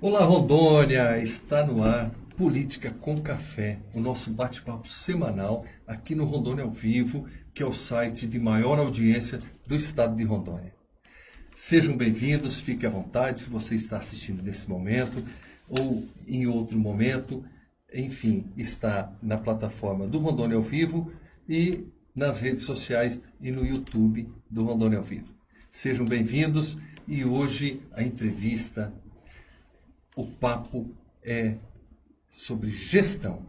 Olá, Rondônia! Está no ar Política com Café, o nosso bate-papo semanal aqui no Rondônia ao Vivo, que é o site de maior audiência do estado de Rondônia. Sejam bem-vindos, fique à vontade se você está assistindo nesse momento ou em outro momento. Enfim, está na plataforma do Rondônia ao Vivo e nas redes sociais e no YouTube do Rondônia ao Vivo. Sejam bem-vindos e hoje a entrevista, o papo é sobre gestão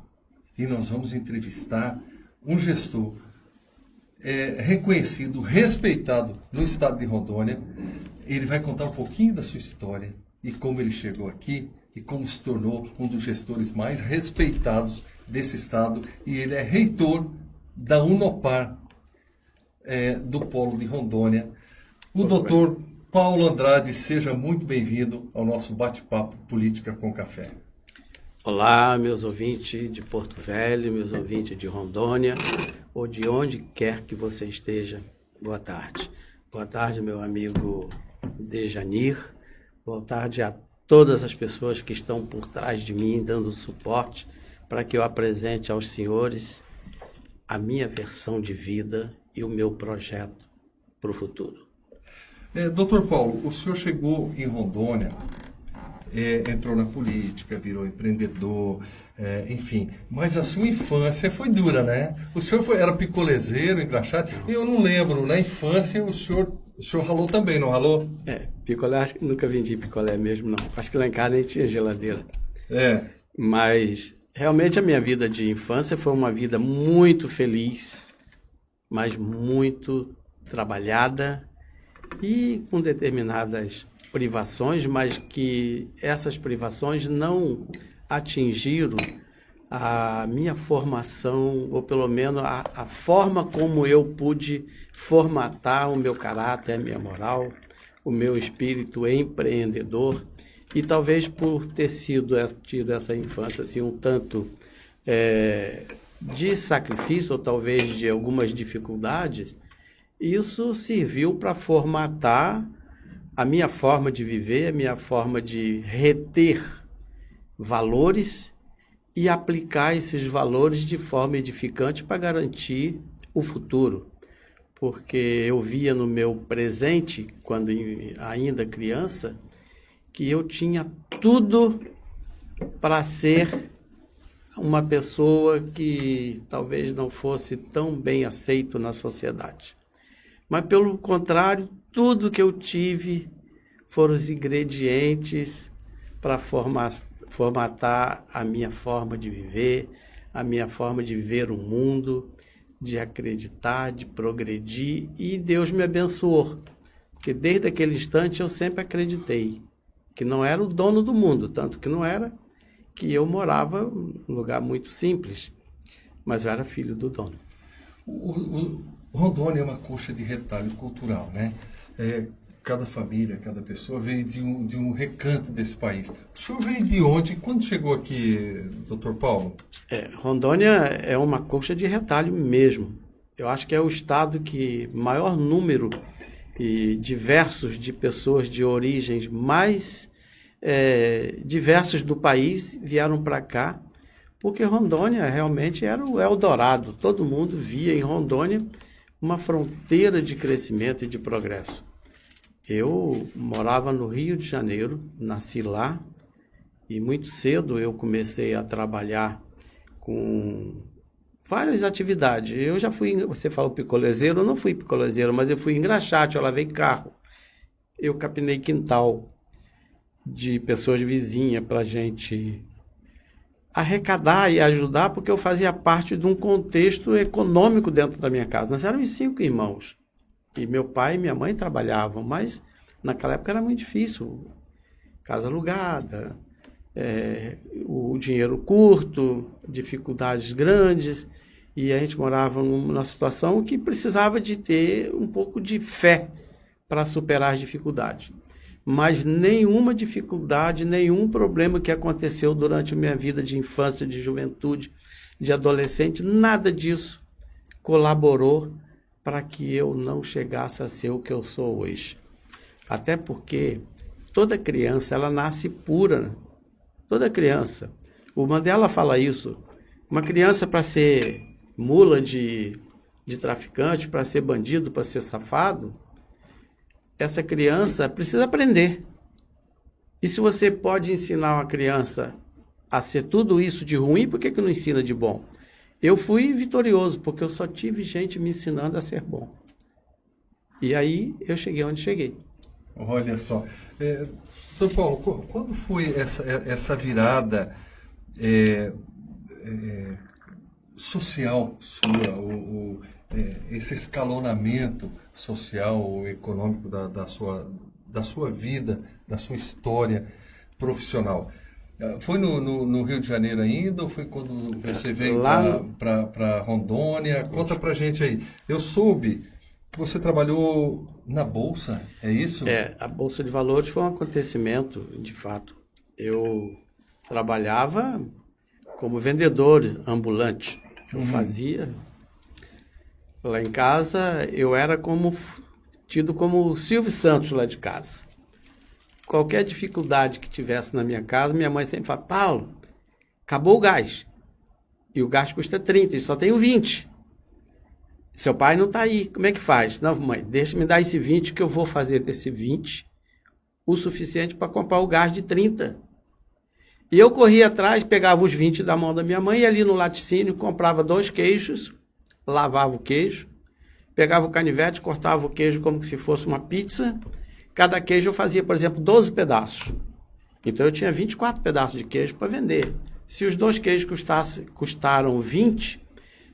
e nós vamos entrevistar um gestor reconhecido, respeitado no estado de Rondônia. Ele vai contar um pouquinho da sua história e como ele chegou aqui e como se tornou um dos gestores mais respeitados desse estado. E ele é reitor da Unopar, do Polo de Rondônia. O doutor Paulo Andrade, seja muito bem-vindo ao nosso bate-papo Política com Café. Olá, meus ouvintes de Porto Velho, meus ouvintes de Rondônia, ou de onde quer que você esteja. Boa tarde. Boa tarde, meu amigo Dejanir. Boa tarde a todas as pessoas que estão por trás de mim, dando suporte para que eu apresente aos senhores a minha versão de vida e o meu projeto para o futuro. Doutor Paulo, o senhor chegou em Rondônia, entrou na política, virou empreendedor, enfim, mas a sua infância foi dura, né? O senhor era picolezeiro, engraxado, eu não lembro, na infância o senhor ralou também, não ralou? Picolé, acho que nunca vendi picolé mesmo, não. Acho que lá em casa nem tinha geladeira. Mas realmente a minha vida de infância foi uma vida muito feliz, mas muito trabalhada, e com determinadas privações, mas que essas privações não atingiram a minha formação, ou pelo menos a forma como eu pude formatar o meu caráter, a minha moral, o meu espírito empreendedor. E talvez por ter tido essa infância assim, um tanto de sacrifício, ou talvez de algumas dificuldades, isso serviu para formatar a minha forma de viver, a minha forma de reter valores e aplicar esses valores de forma edificante para garantir o futuro. Porque eu via no meu presente, quando ainda criança, que eu tinha tudo para ser uma pessoa que talvez não fosse tão bem aceito na sociedade. Mas, pelo contrário, tudo que eu tive foram os ingredientes para formatar a minha forma de viver, a minha forma de ver o mundo, de acreditar, de progredir, e Deus me abençoou. Porque desde aquele instante eu sempre acreditei que não era o dono do mundo, tanto que não era, que eu morava num lugar muito simples, mas eu era filho do dono. Rondônia é uma coxa de retalho cultural, né? Cada família, cada pessoa veio de um recanto desse país. O senhor veio de onde? Quando chegou aqui, doutor Paulo? Rondônia é uma coxa de retalho mesmo. Eu acho que é o estado que maior número e diversos de pessoas de origens mais diversas do país vieram para cá, porque Rondônia realmente era o Eldorado. Todo mundo via em Rondônia uma fronteira de crescimento e de progresso. Eu morava no Rio de Janeiro, nasci lá, e muito cedo eu comecei a trabalhar com várias atividades. Eu já fui, você falou picolezeiro, eu não fui picolezeiro, mas eu fui engraxate, eu lavei carro. Eu capinei quintal de pessoas vizinhas para a gente arrecadar e ajudar, porque eu fazia parte de um contexto econômico dentro da minha casa. Nós éramos 5 irmãos, e meu pai e minha mãe trabalhavam, mas naquela época era muito difícil. Casa alugada, o dinheiro curto, dificuldades grandes, e a gente morava numa situação que precisava de ter um pouco de fé para superar as dificuldades. Mas nenhuma dificuldade, nenhum problema que aconteceu durante a minha vida de infância, de juventude, de adolescente, nada disso colaborou para que eu não chegasse a ser o que eu sou hoje. Até porque toda criança, ela nasce pura, Toda criança. O Mandela fala isso. Uma criança para ser mula de traficante, para ser bandido, para ser safado, essa criança precisa aprender. E se você pode ensinar uma criança a ser tudo isso de ruim, por que não ensina de bom? Eu fui vitorioso, porque eu só tive gente me ensinando a ser bom. E aí eu cheguei onde cheguei. Olha só. Doutor Paulo, quando foi essa virada social sua, esse escalonamento social, econômico da sua vida, da sua história profissional? Foi no Rio de Janeiro ainda ou foi quando você veio para Rondônia? Conta pra gente aí. Eu soube que você trabalhou na Bolsa, é isso? A Bolsa de Valores foi um acontecimento, de fato. Eu trabalhava como vendedor ambulante. Eu fazia... Lá em casa, eu era tido como o Silvio Santos lá de casa. Qualquer dificuldade que tivesse na minha casa, minha mãe sempre fala, Paulo, acabou o gás. E o gás custa 30, e só tenho 20. Seu pai não está aí, como é que faz? Não, mãe, deixa-me dar esse 20 que eu vou fazer desse 20 o suficiente para comprar o gás de 30. E eu corria atrás, pegava os 20 da mão da minha mãe, e ali no laticínio comprava 2 queijos, lavava o queijo, pegava o canivete, cortava o queijo como se fosse uma pizza. Cada queijo eu fazia, por exemplo, 12 pedaços. Então eu tinha 24 pedaços de queijo para vender. Se os 2 queijos custaram 20,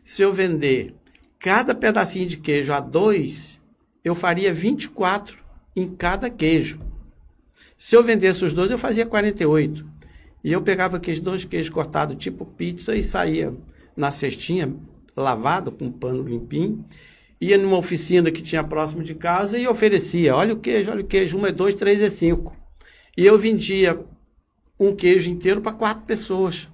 se eu vender cada pedacinho de queijo a 2, eu faria 24 em cada queijo. Se eu vendesse os 2, eu fazia 48. E eu pegava aqueles 2 queijos cortados tipo pizza e saía na cestinha, lavado com um pano limpinho, ia numa oficina que tinha próximo de casa e oferecia, olha o queijo, 1 é 2, 3 é 5. E eu vendia um queijo inteiro para 4 pessoas.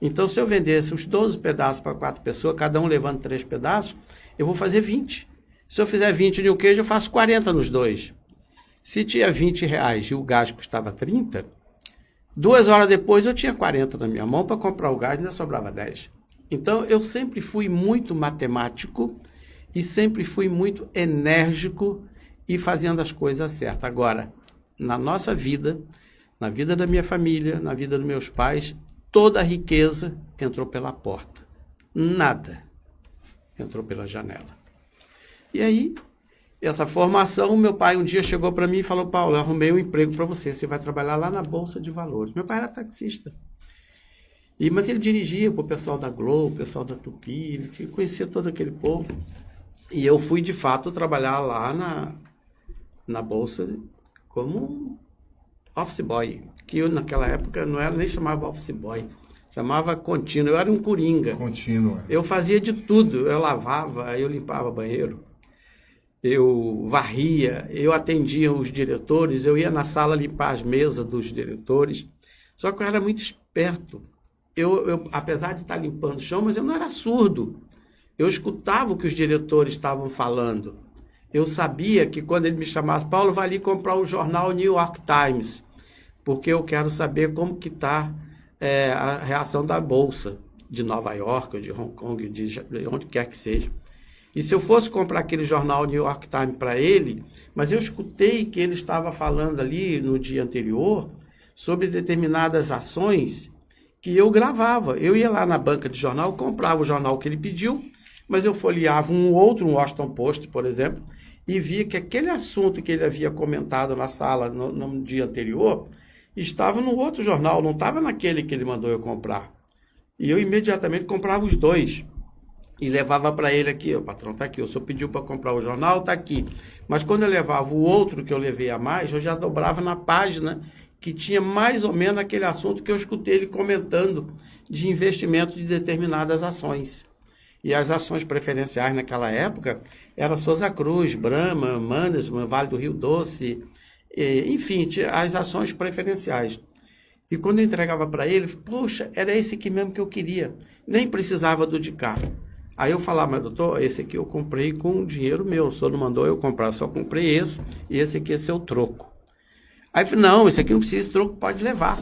Então, se eu vendesse os 12 pedaços para 4 pessoas, cada um levando 3 pedaços, eu vou fazer 20. Se eu fizer 20 de um queijo, eu faço 40 nos 2. Se tinha R$20 e o gás custava 30, 2 horas depois eu tinha 40 na minha mão para comprar o gás e ainda sobrava 10. Então, eu sempre fui muito matemático e sempre fui muito enérgico e fazendo as coisas certas. Agora, na nossa vida, na vida da minha família, na vida dos meus pais, toda a riqueza entrou pela porta. Nada entrou pela janela. E aí, essa formação, meu pai um dia chegou para mim e falou, Paulo, eu arrumei um emprego para você, você vai trabalhar lá na Bolsa de Valores. Meu pai era taxista. Mas ele dirigia para o pessoal da Globo, o pessoal da Tupi, ele conhecia todo aquele povo. E eu fui, de fato, trabalhar lá na Bolsa como office boy, que eu, naquela época, nem chamava office boy, chamava contínuo, eu era um coringa. Contínuo. Eu fazia de tudo, eu lavava, eu limpava banheiro, eu varria, eu atendia os diretores, eu ia na sala limpar as mesas dos diretores, só que eu era muito esperto. Eu, apesar de estar limpando o chão, mas eu não era surdo. Eu escutava o que os diretores estavam falando. Eu sabia que quando ele me chamasse, Paulo, vai ali comprar o jornal New York Times, porque eu quero saber como que está a reação da Bolsa de Nova York, de Hong Kong, de onde quer que seja. E se eu fosse comprar aquele jornal New York Times para ele, mas eu escutei que ele estava falando ali no dia anterior sobre determinadas ações que eu gravava. Eu ia lá na banca de jornal, comprava o jornal que ele pediu, mas eu folheava um Washington Post, por exemplo, e via que aquele assunto que ele havia comentado na sala no dia anterior estava no outro jornal, não estava naquele que ele mandou eu comprar. E eu imediatamente comprava os 2 e levava para ele aqui, o patrão está aqui, o senhor pediu para comprar o jornal, está aqui. Mas quando eu levava o outro que eu levei a mais, eu já dobrava na página que tinha mais ou menos aquele assunto que eu escutei ele comentando de investimento de determinadas ações. E as ações preferenciais naquela época eram Souza Cruz, Brahma, Mannesmann, Vale do Rio Doce, enfim, as ações preferenciais. E quando eu entregava para ele, poxa, era esse aqui mesmo que eu queria, nem precisava do de cá. Aí eu falava, mas doutor, esse aqui eu comprei com dinheiro meu, o senhor não mandou eu comprar, só comprei esse, e esse aqui é seu troco. Aí eu falei, não, esse aqui não precisa, esse troco pode levar.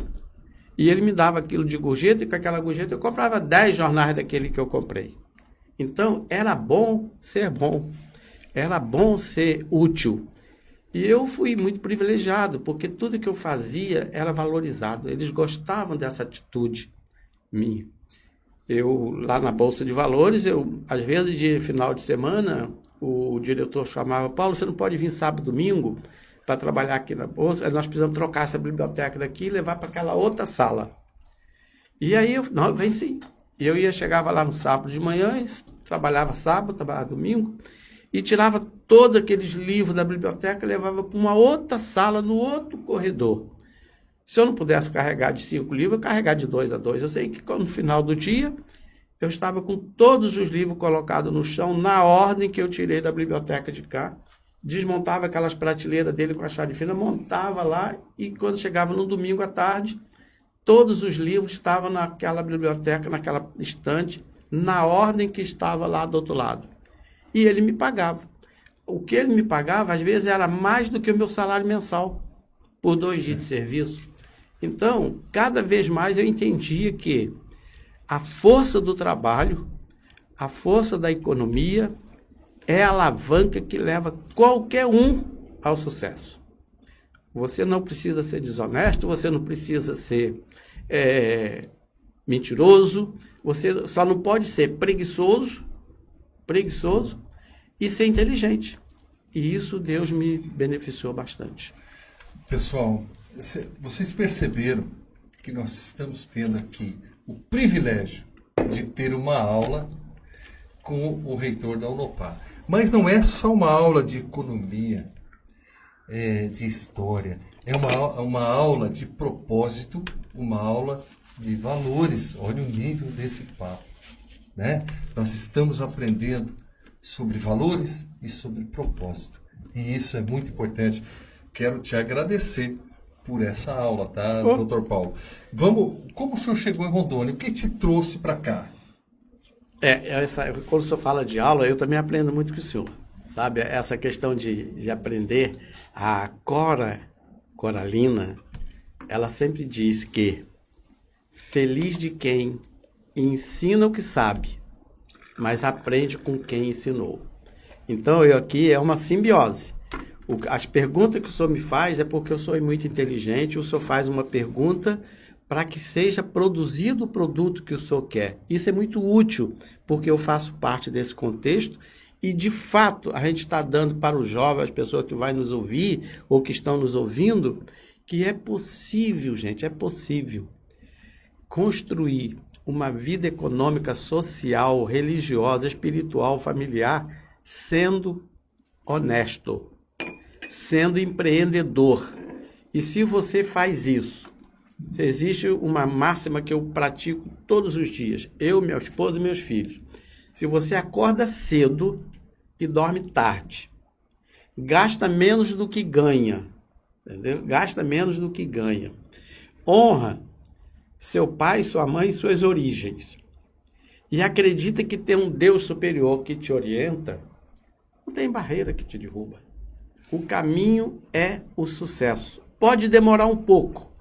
E ele me dava aquilo de gorjeta, e com aquela gorjeta eu comprava 10 jornais daquele que eu comprei. Então, era bom, era bom ser útil. E eu fui muito privilegiado, porque tudo que eu fazia era valorizado. Eles gostavam dessa atitude minha. Eu, lá na Bolsa de Valores, às vezes, de final de semana, o diretor chamava: Paulo, você não pode vir sábado e domingo para trabalhar aqui na Bolsa? Nós precisamos trocar essa biblioteca daqui e levar para aquela outra sala. E aí, não, vem sim. Chegava lá no sábado de manhã, trabalhava sábado, trabalhava domingo, e tirava todos aqueles livros da biblioteca e levava para uma outra sala, no outro corredor. Se eu não pudesse carregar de 5 livros, eu carregava de 2 a 2. Eu sei que no final do dia, eu estava com todos os livros colocados no chão, na ordem que eu tirei da biblioteca de cá, desmontava aquelas prateleiras dele com a chave fina, montava lá, e quando chegava no domingo à tarde, todos os livros estavam naquela biblioteca, naquela estante, na ordem que estava lá do outro lado. E ele me pagava. O que ele me pagava, às vezes, era mais do que o meu salário mensal, por 2 dias de serviço. Então, cada vez mais eu entendia que a força do trabalho, a força da economia, é a alavanca que leva qualquer um ao sucesso. Você não precisa ser desonesto, você não precisa ser mentiroso, você só não pode ser preguiçoso e ser inteligente. E isso Deus me beneficiou bastante. Pessoal, vocês perceberam que nós estamos tendo aqui o privilégio de ter uma aula com o reitor da Unopar. Mas não é só uma aula de economia, de história. É uma aula de propósito, uma aula de valores. Olha o nível desse papo, né? Nós estamos aprendendo sobre valores e sobre propósito. E isso é muito importante. Quero te agradecer por essa aula, tá, doutor Paulo? Como o senhor chegou em Rondônia? O que te trouxe para cá? Quando o senhor fala de aula, eu também aprendo muito com o senhor. Sabe, essa questão de aprender. A Coralina, ela sempre diz que feliz de quem ensina o que sabe, mas aprende com quem ensinou. Então, aqui é uma simbiose. As perguntas que o senhor me faz é porque eu sou muito inteligente, o senhor faz uma pergunta para que seja produzido o produto que o senhor quer. Isso é muito útil, porque eu faço parte desse contexto e, de fato, a gente está dando para os jovens, as pessoas que vão nos ouvir ou que estão nos ouvindo, que é possível, gente, é possível construir uma vida econômica, social, religiosa, espiritual, familiar, sendo honesto, sendo empreendedor. E se você faz isso, existe uma máxima que eu pratico todos os dias, eu, minha esposa e meus filhos. Se você acorda cedo e dorme tarde, gasta menos do que ganha, entendeu? Gasta menos do que ganha. Honra seu pai, sua mãe e suas origens. E acredita que tem um Deus superior que te orienta, não tem barreira que te derruba. O caminho é o sucesso. Pode demorar um pouco,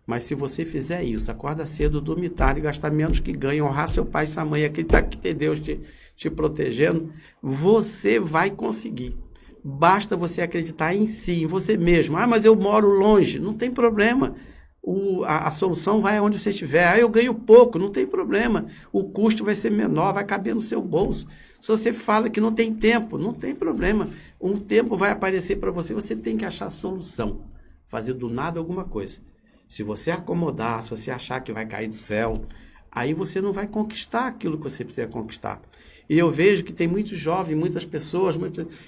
mas se você fizer isso, acorda cedo, dorme tarde, gastar menos que ganha, honrar seu pai e sua mãe, acreditar que tem Deus te protegendo, você vai conseguir. Basta você acreditar em si, em você mesmo. Mas eu moro longe. Não tem problema. A solução vai aonde você estiver. Eu ganho pouco, não tem problema. O custo vai ser menor, vai caber no seu bolso. Se você fala que não tem tempo, não tem problema. Um tempo vai aparecer para você, você tem que achar solução. Fazer do nada alguma coisa. Se você acomodar, se você achar que vai cair do céu, aí você não vai conquistar aquilo que você precisa conquistar. E eu vejo que tem muitos jovens, muitas pessoas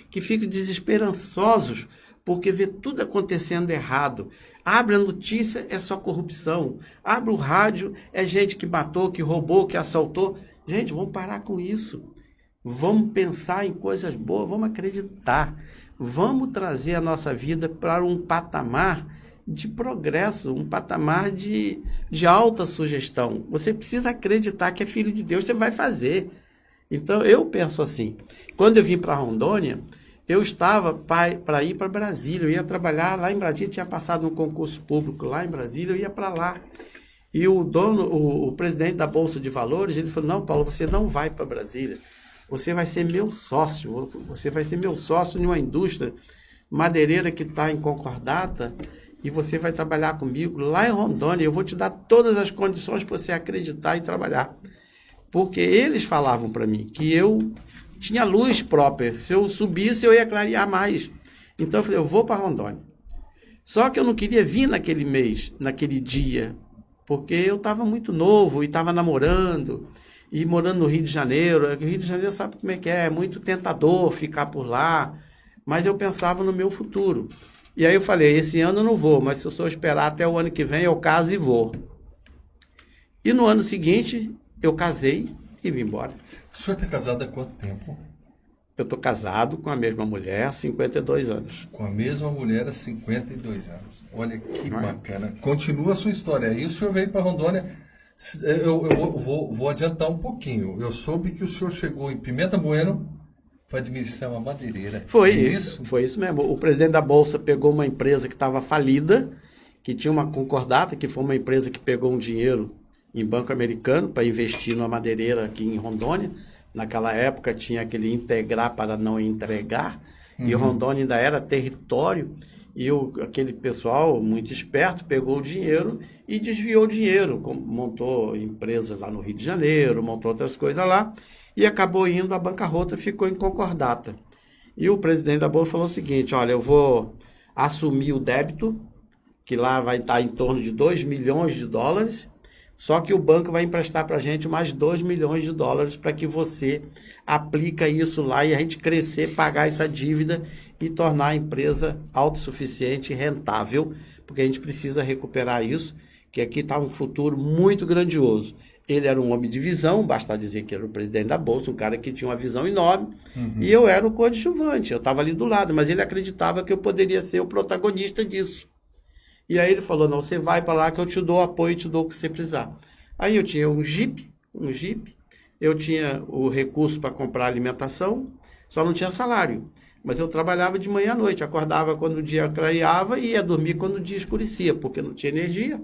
que ficam desesperançosos porque vê tudo acontecendo errado. Abre a notícia, é só corrupção. Abre o rádio, é gente que matou, que roubou, que assaltou. Gente, vamos parar com isso. Vamos pensar em coisas boas, vamos acreditar. Vamos trazer a nossa vida para um patamar de progresso, um patamar de alta sugestão. Você precisa acreditar que é filho de Deus, você vai fazer. Então, eu penso assim, quando eu vim para Rondônia, eu estava para ir para Brasília, eu ia trabalhar lá em Brasília, tinha passado um concurso público lá em Brasília, eu ia para lá. E o dono, o presidente da Bolsa de Valores, ele falou, não, Paulo, você não vai para Brasília. Você vai ser meu sócio. Você vai ser meu sócio em uma indústria madeireira que está em Concordata e você vai trabalhar comigo lá em Rondônia. Eu vou te dar todas as condições para você acreditar e trabalhar. Porque eles falavam para mim que eu tinha luz própria. Se eu subisse, eu ia clarear mais. Então eu falei, eu vou para Rondônia. Só que eu não queria vir naquele mês, naquele dia, porque eu estava muito novo e estava namorando, e morando no Rio de Janeiro. O Rio de Janeiro sabe como é muito tentador ficar por lá, mas eu pensava no meu futuro. E aí eu falei, esse ano eu não vou, mas se eu só esperar até o ano que vem, eu caso e vou. E no ano seguinte, eu casei e vim embora. O senhor está casado há quanto tempo? Eu estou casado com a mesma mulher há 52 anos. Com a mesma mulher há 52 anos. Olha que bacana. Continua a sua história. Aí o senhor veio para Rondônia. Eu vou adiantar um pouquinho. Eu soube que o senhor chegou em Pimenta Bueno para administrar uma madeireira. Foi isso mesmo. O presidente da Bolsa pegou uma empresa que estava falida, que tinha uma concordata, que foi uma empresa que pegou um dinheiro em banco americano para investir numa madeireira aqui em Rondônia. Naquela época tinha aquele integrar para não entregar, e Rondônia ainda era território, e aquele pessoal muito esperto pegou o dinheiro e desviou o dinheiro, montou empresa lá no Rio de Janeiro, montou outras coisas lá, e acabou indo à bancarrota, ficou em concordata. E o presidente da Bolsa falou o seguinte, olha, eu vou assumir o débito, que lá vai estar em torno de 2 milhões de dólares, só que o banco vai emprestar para a gente mais 2 milhões de dólares para que você aplica isso lá e a gente crescer, pagar essa dívida e tornar a empresa autossuficiente e rentável, porque a gente precisa recuperar isso, que aqui está um futuro muito grandioso. Ele era um homem de visão, basta dizer que era o presidente da Bolsa, um cara que tinha uma visão enorme, e eu era o coadjuvante, eu estava ali do lado, mas ele acreditava que eu poderia ser o protagonista disso. E aí ele falou, não, você vai para lá que eu te dou apoio, te dou o que você precisar. Aí eu tinha um Jeep, eu tinha o recurso para comprar alimentação, só não tinha salário. Mas eu trabalhava de manhã à noite, acordava quando o dia clareava e ia dormir quando o dia escurecia, porque não tinha energia.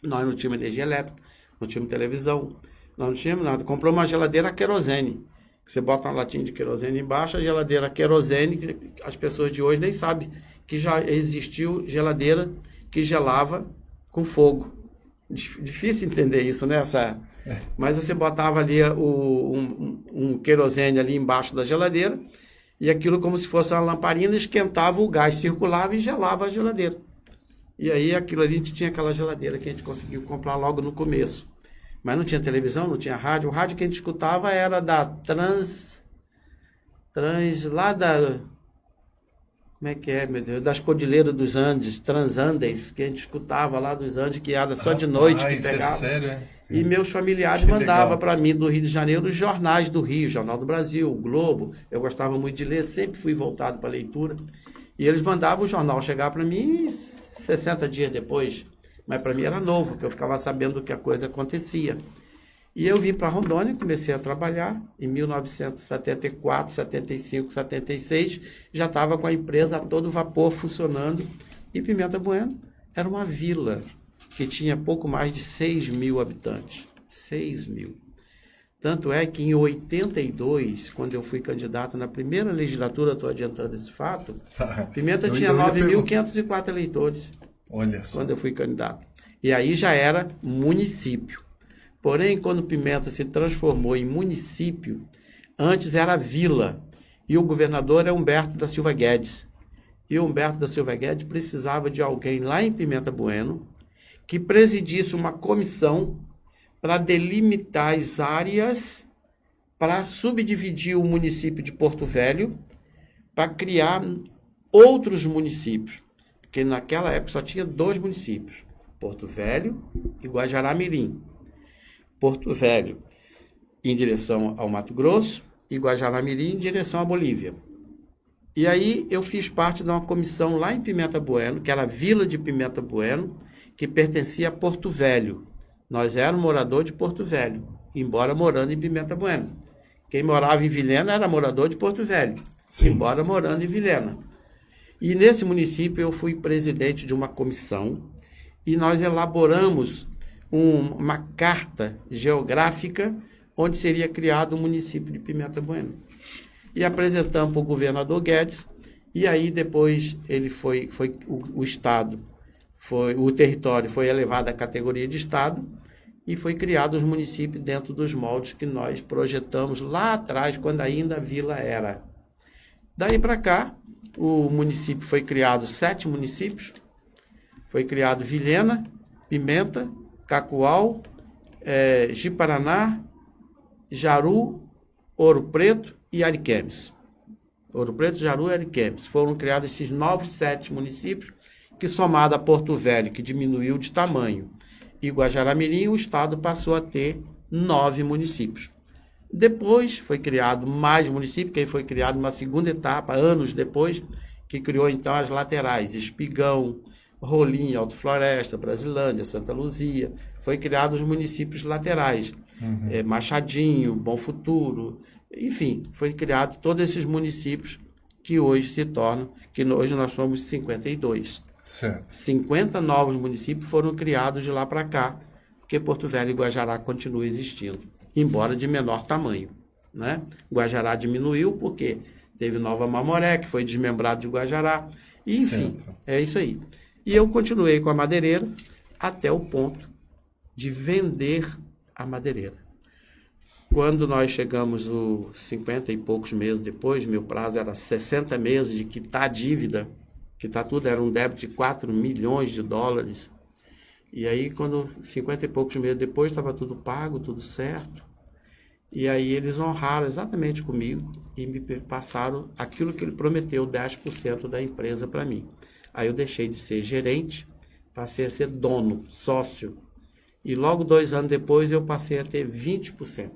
Nós não tínhamos energia elétrica, não tínhamos televisão, nós não tínhamos nada. Comprou uma geladeira a querosene. Você bota uma latinha de querosene embaixo, a geladeira a querosene, as pessoas de hoje nem sabem que já existiu geladeira que gelava com fogo. Difícil entender isso, né? Mas você botava ali um querosene ali embaixo da geladeira e aquilo como se fosse uma lamparina, esquentava o gás, circulava e gelava a geladeira. E aí aquilo ali, a gente tinha aquela geladeira que a gente conseguiu comprar logo no começo. Mas não tinha televisão, não tinha rádio. O rádio que a gente escutava era da lá da... Como é que é, meu Deus? Das Cordilheiras dos Andes, Transandes, que a gente escutava lá dos Andes, que era só de noite que pegava. É sério, é? E meus familiares mandavam para mim do Rio de Janeiro os jornais do Rio, Jornal do Brasil, o Globo. Eu gostava muito de ler, sempre fui voltado para a leitura. E eles mandavam o jornal chegar para mim 60 dias depois. Mas para mim era novo, porque eu ficava sabendo que a coisa acontecia. E eu vim para Rondônia, comecei a trabalhar em 1974, 75, 76, já estava com a empresa a todo vapor funcionando. E Pimenta Bueno era uma vila que tinha pouco mais de 6 mil habitantes. 6 mil. Tanto é que em 82, quando eu fui candidato na primeira legislatura, estou adiantando esse fato, Pimenta tinha 9.504 eleitores. Olha só. Quando eu fui candidato. E aí já era município. Porém, quando Pimenta se transformou em município, antes era vila, e o governador é Humberto da Silva Guedes. E o Humberto da Silva Guedes precisava de alguém lá em Pimenta Bueno que presidisse uma comissão para delimitar as áreas, para subdividir o município de Porto Velho, para criar outros municípios. Porque naquela época só tinha 2 municípios, Porto Velho e Guajará-Mirim. Porto Velho em direção ao Mato Grosso e Guajará-Mirim em direção à Bolívia. E aí eu fiz parte de uma comissão lá em Pimenta Bueno, que era a Vila de Pimenta Bueno, que pertencia a Porto Velho. Nós éramos morador de Porto Velho, embora morando em Pimenta Bueno. Quem morava em Vilhena era morador de Porto Velho, sim, embora morando em Vilhena. E nesse município eu fui presidente de uma comissão e nós elaboramos uma carta geográfica onde seria criado o município de Pimenta Bueno. E apresentamos para o governador Guedes, e aí depois ele o estado, o território foi elevado à categoria de estado e foi criado os municípios dentro dos moldes que nós projetamos lá atrás, quando ainda a vila era. Daí para cá, o município foi criado 7 municípios, foi criado Vilhena, Pimenta, Cacoal, Ji-Paraná, Jaru, Ouro Preto e Ariquemes. Ouro Preto, Jaru e Ariquemes. Foram criados esses novos 7 municípios, que somado a Porto Velho, que diminuiu de tamanho, e Guajará-Mirim, o estado passou a ter 9 municípios. Depois foi criado mais municípios, que aí foi criado uma segunda etapa, anos depois, que criou então as laterais, Espigão, Rolim, Alto Floresta, Brasilândia, Santa Luzia. Foi criados os municípios laterais, Machadinho, Bom Futuro, enfim, foi criado todos esses municípios que hoje se tornam, que hoje nós somos 52. Certo. 50 novos municípios foram criados de lá para cá, porque Porto Velho e Guajará continuam existindo, embora de menor tamanho, né? Guajará diminuiu porque teve Nova Mamoré, que foi desmembrado de Guajará, e, enfim, certo. É isso aí. E eu continuei com a madeireira até o ponto de vender a madeireira. Quando nós chegamos os 50 e poucos meses depois, meu prazo era 60 meses de quitar a dívida, quitar tudo, era um débito de 4 milhões de dólares. E aí, quando 50 e poucos meses depois, estava tudo pago, tudo certo. E aí eles honraram exatamente comigo e me passaram aquilo que ele prometeu, 10% da empresa para mim. Aí eu deixei de ser gerente, passei a ser dono, sócio. E logo 2 anos depois eu passei a ter 20%.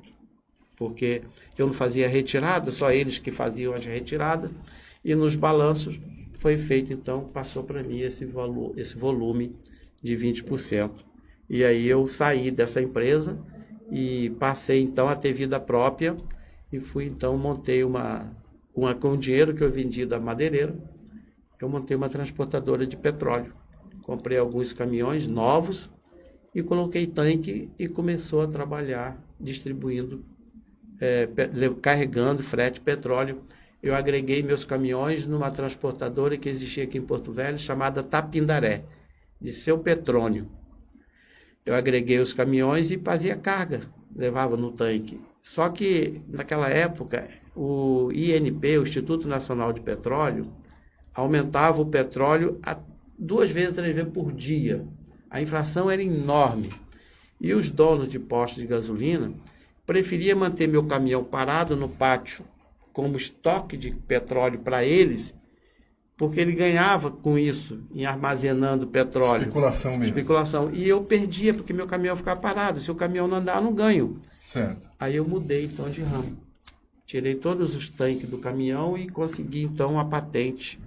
Porque eu não fazia retirada, só eles que faziam as retiradas. E nos balanços foi feito, então, passou para mim esse volume de 20%. E aí eu saí dessa empresa e passei, então, a ter vida própria. E fui, então, montei com o dinheiro que eu vendi da madeireira, eu montei uma transportadora de petróleo. Comprei alguns caminhões novos e coloquei tanque e começou a trabalhar distribuindo, carregando frete petróleo. Eu agreguei meus caminhões numa transportadora que existia aqui em Porto Velho, chamada Tapindaré, de Seu Petrônio. Eu agreguei os caminhões e fazia carga, levava no tanque. Só que, naquela época, o INP, o Instituto Nacional de Petróleo, aumentava o petróleo 2 vezes, 3 vezes por dia. A inflação era enorme. E os donos de postos de gasolina preferiam manter meu caminhão parado no pátio como estoque de petróleo para eles, porque ele ganhava com isso, em armazenando petróleo. Especulação mesmo. Especulação. E eu perdia, porque meu caminhão ficava parado. Se o caminhão não andar, eu não ganho. Certo. Aí eu mudei, então, de ramo. Tirei todos os tanques do caminhão e consegui, então, a patente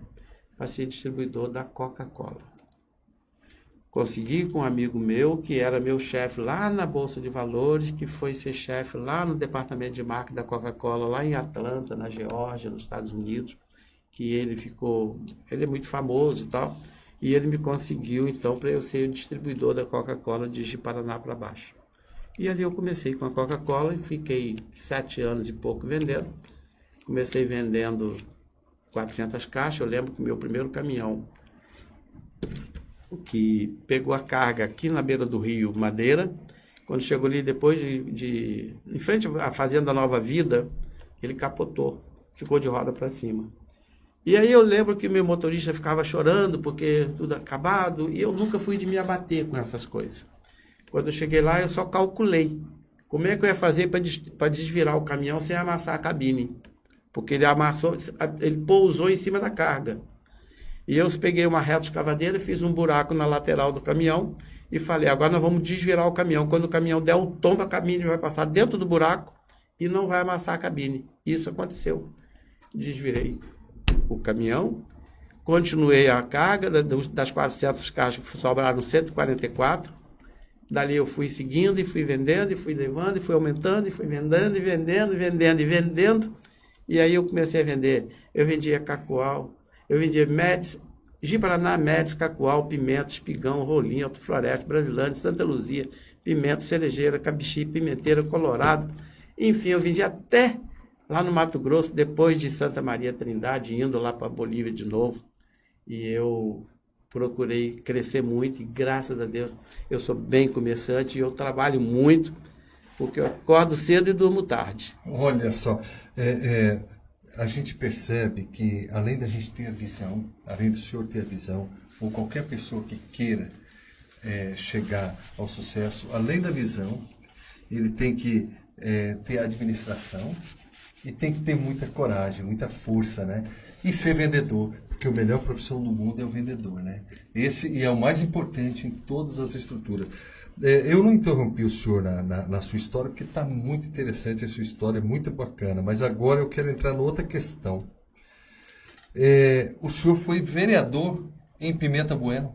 para ser distribuidor da Coca-Cola. Consegui com um amigo meu, que era meu chefe lá na Bolsa de Valores, que foi ser chefe lá no departamento de marketing da Coca-Cola, lá em Atlanta, na Geórgia, nos Estados Unidos, que ele é muito famoso e tal, e ele me conseguiu, então, para eu ser o distribuidor da Coca-Cola de Ji-Paraná para baixo. E ali eu comecei com a Coca-Cola e fiquei 7 anos e pouco vendendo. Comecei vendendo 400 caixas. Eu lembro que o meu primeiro caminhão, que pegou a carga aqui na beira do rio Madeira, quando chegou ali depois em frente à Fazenda Nova Vida, ele capotou, ficou de roda para cima. E aí eu lembro que meu motorista ficava chorando porque tudo acabado, e eu nunca fui de me abater com essas coisas. Quando eu cheguei lá, eu só calculei como é que eu ia fazer para desvirar o caminhão sem amassar a cabine, porque ele pousou em cima da carga. E eu peguei uma reta escavadeira, fiz um buraco na lateral do caminhão e falei, agora nós vamos desvirar o caminhão. Quando o caminhão der um tombo, a cabine vai passar dentro do buraco e não vai amassar a cabine. Isso aconteceu. Desvirei o caminhão, continuei a carga, das 400 caixas sobraram 144. Dali eu fui seguindo e fui vendendo, e fui levando, e fui aumentando, e fui vendendo, e vendendo, e vendendo, e vendendo. E aí eu comecei a vender. Eu vendia Cacoal, eu vendia Médici, Ji-Paraná, Médici, Cacoal, Pimenta, Espigão, Rolim, Alto Floresta, Brasilândia, Santa Luzia, Pimenta, Cerejeira, Cabixi, Pimenteira, Colorado. Enfim, eu vendi até lá no Mato Grosso, depois de Santa Maria Trindade, indo lá para Bolívia de novo. E eu procurei crescer muito e, graças a Deus, eu sou bem comerciante e eu trabalho muito, porque eu acordo cedo e durmo tarde. Olha só, a gente percebe que, além da gente ter a visão, além do senhor ter a visão, ou qualquer pessoa que queira chegar ao sucesso, além da visão, ele tem que ter a administração e tem que ter muita coragem, muita força, né? E ser vendedor, porque a melhor profissão do mundo é o vendedor, né? Esse é o mais importante em todas as estruturas. Eu não interrompi o senhor na sua história, porque está muito interessante a sua história, é muito bacana, mas agora eu quero entrar noutra questão. O senhor foi vereador em Pimenta Bueno?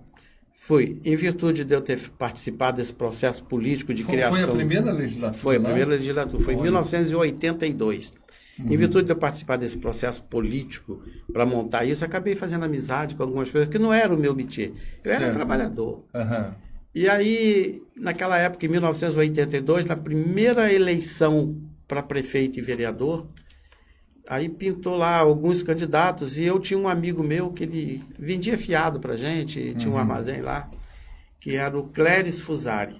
Fui, em virtude de eu ter participado desse processo político de criação. Foi a primeira legislatura? Foi a primeira legislatura, foi em 1982. Em virtude de eu participar desse processo político para montar isso, eu acabei fazendo amizade com algumas pessoas que não era o meu métier. Eu era trabalhador. Uhum. E aí, naquela época, em 1982, na primeira eleição para prefeito e vereador, aí pintou lá alguns candidatos e eu tinha um amigo meu que ele vendia fiado para gente, tinha um armazém lá, que era o Cléris Fusari.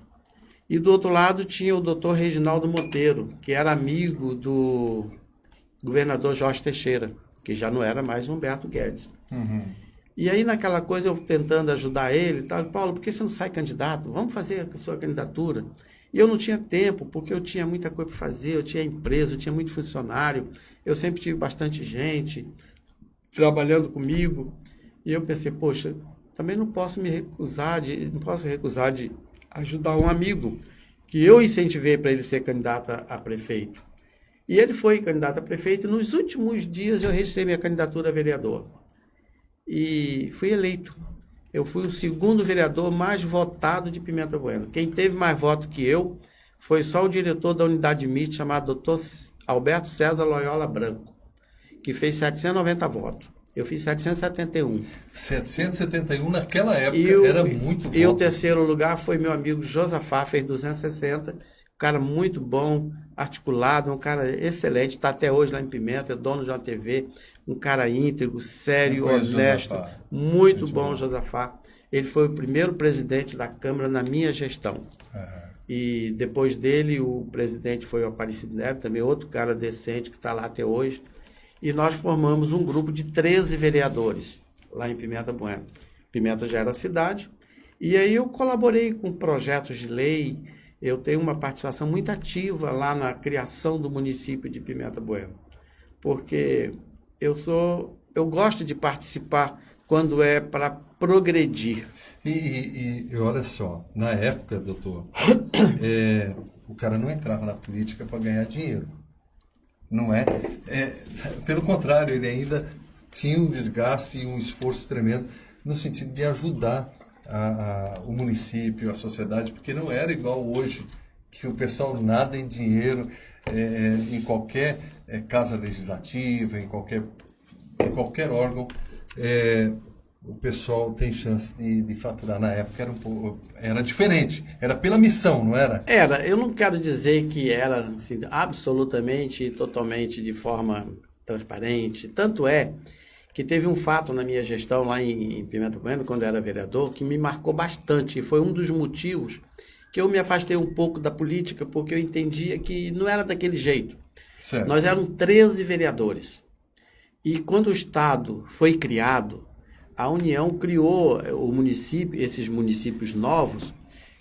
E do outro lado tinha o doutor Reginaldo Monteiro, que era amigo do governador Jorge Teixeira, que já não era mais Humberto Guedes. Uhum. E aí, naquela coisa, eu tentando ajudar ele, tá, Paulo, por que você não sai candidato? Vamos fazer a sua candidatura. E eu não tinha tempo, porque eu tinha muita coisa para fazer, eu tinha empresa, eu tinha muito funcionário, eu sempre tive bastante gente trabalhando comigo. E eu pensei, poxa, também não posso recusar de ajudar um amigo que eu incentivei para ele ser candidato a prefeito. E ele foi candidato a prefeito, e nos últimos dias eu recebi minha candidatura a vereador. E fui eleito. Eu fui o segundo vereador mais votado de Pimenta Bueno. Quem teve mais voto que eu foi só o diretor da unidade MIT, chamado Dr. Alberto César Loyola Branco, que fez 790 votos. Eu fiz 771. 771 naquela época era muito voto. E o terceiro lugar foi meu amigo Josafá, fez 260. Um cara muito bom, articulado, um cara excelente, está até hoje lá em Pimenta, é dono de uma TV, um cara íntegro, sério, honesto, muito bom, Josafá. Ele foi o primeiro presidente da Câmara na minha gestão. Uhum. E depois dele, o presidente foi o Aparecido Neves, também outro cara decente que está lá até hoje. E nós formamos um grupo de 13 vereadores lá em Pimenta Bueno. Pimenta já era cidade. E aí eu colaborei com projetos de lei. Eu tenho uma participação muito ativa lá na criação do município de Pimenta Bueno. Porque eu gosto de participar quando é para progredir. E olha só, na época, doutor, o cara não entrava na política para ganhar dinheiro. Não é? Pelo contrário, ele ainda tinha um desgaste e um esforço tremendo no sentido de ajudar o município, a sociedade, porque não era igual hoje, que o pessoal nada em dinheiro em qualquer casa legislativa, em qualquer órgão, o pessoal tem chance de faturar. Na época era diferente, era pela missão, não era? Eu não quero dizer que era assim, absolutamente e totalmente de forma transparente, tanto é que teve um fato na minha gestão lá em Pimenta Bueno, quando eu era vereador, que me marcou bastante, e foi um dos motivos que eu me afastei um pouco da política, porque eu entendia que não era daquele jeito. Certo. Nós éramos 13 vereadores, e quando o Estado foi criado, a União criou esses municípios novos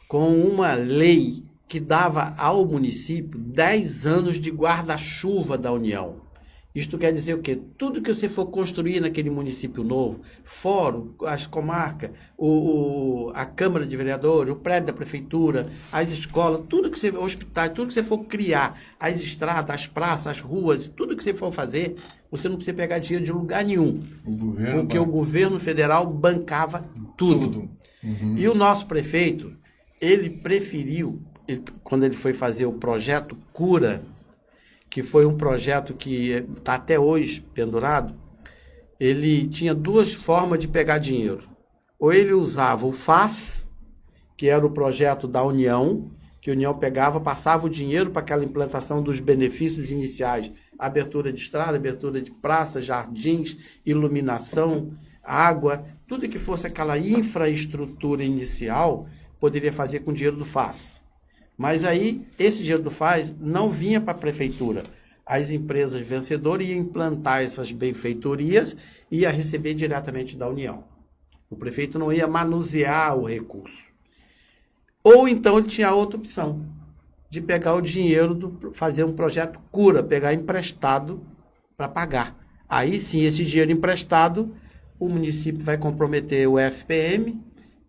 com uma lei que dava ao município 10 anos de guarda-chuva da União. Isto quer dizer o quê? Tudo que você for construir naquele município novo, fórum, as comarcas, a Câmara de Vereadores, o prédio da Prefeitura, as escolas, hospitais, tudo que você for criar, as estradas, as praças, as ruas, tudo que você for fazer, você não precisa pegar dinheiro de lugar nenhum. Porque o governo federal bancava tudo. Uhum. E o nosso prefeito, ele preferiu, quando ele foi fazer o projeto Cura, que foi um projeto que está até hoje pendurado, ele tinha duas formas de pegar dinheiro. Ou ele usava o FAS, que era o projeto da União, que a União pegava, passava o dinheiro para aquela implantação dos benefícios iniciais, abertura de estrada, abertura de praças, jardins, iluminação, água, tudo que fosse aquela infraestrutura inicial, poderia fazer com o dinheiro do FAS. Mas aí, esse dinheiro do FAS não vinha para a prefeitura. As empresas vencedoras iam implantar essas benfeitorias e ia receber diretamente da União. O prefeito não ia manusear o recurso. Ou então ele tinha outra opção, de pegar o dinheiro, fazer um projeto cura, pegar emprestado para pagar. Aí sim, esse dinheiro emprestado, o município vai comprometer o FPM